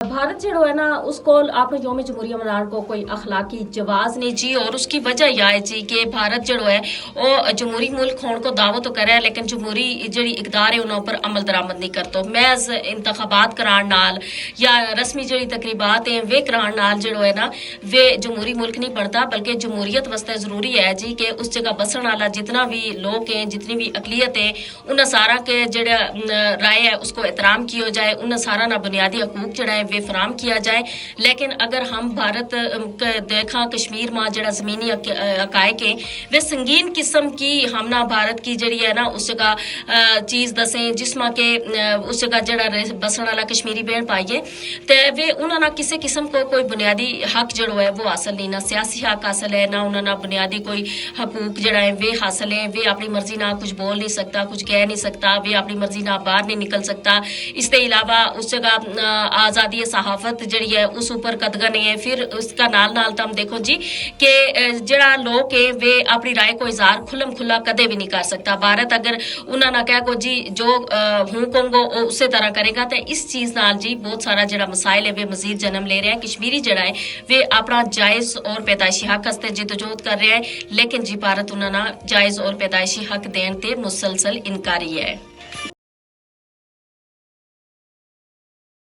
भारत जो है ना उसको आपने योम जमहूरिया मनाने को कोई अखलाकी जवाज नहीं जी और उसकी वजह यह है जी कि भारत जो है वो जमहूरी मुल्क होने को दावो तो करे लेकिन जमहूरी जी इकदार है उन्होंने पर अमल दरामद नहीं करते महज इंतखाबात कराने नाल या रस्मी जी तकरीबात हैं वे कराने नाल जो है ना वे जमहूरी मुल्क नहीं बनता बल्कि जमहूरीत वास्ते जरूरी है जी कि उस जगह बसन वाला जितना भी लोग हैं जितनी भी अकलीत है उन सारा के जड़ा राय है उसको एहतराम किया जाए उन सारा ना बुनियादी हकूक जड़ा है वे फराम किया जाए। लेकिन अगर हम भारत देखा कश्मीर में जड़ा जमीनी हकायक है वे संगीन किस्म की हमना भारत की जड़ी है ना उस जगह चीज दसें जिसमें के उस जगह जड़ा बसन वाला कश्मीरी बहन पाइए तो वे उन्होंने किसी किस्म को कोई बुनियादी हक जड़ो है वो हासिल नहीं ना सियासी हक हासिल है ना उन्होंने बुनियादी कोई हकूक जड़ा है वे हासिल है वे अपनी मर्जी ना कुछ बोल नहीं सकता कुछ कह नहीं सकता वे अपनी मर्जी ना बाहर नहीं निकल सकता। इसके अलावा उस जगह आज़ादी सहाफत जड़ी है उस ऊपर कदगा नहीं है। फिर उसका नाल नाल तो हम देखो जी कि जड़ा लोग है वे अपनी राय को इजहार खुलम खुला कदे भी नहीं कर सकता। भारत अगर उन्होंने कहा को जी जो हूँ कहूँगो उस तरह करेगा तो इस चीज नाल जी बहुत सारा जड़ा मसाइल है वे मजीद जन्म ले रहे हैं। कश्मीरी जड़ा है वे अपना जायज और पैदाइशी हक हस्ते जिदोजहद कर रहे हैं लेकिन जी भारत उन्होंने जायज और पैदाइशी हक देने ते मुसलसल इनकारी है।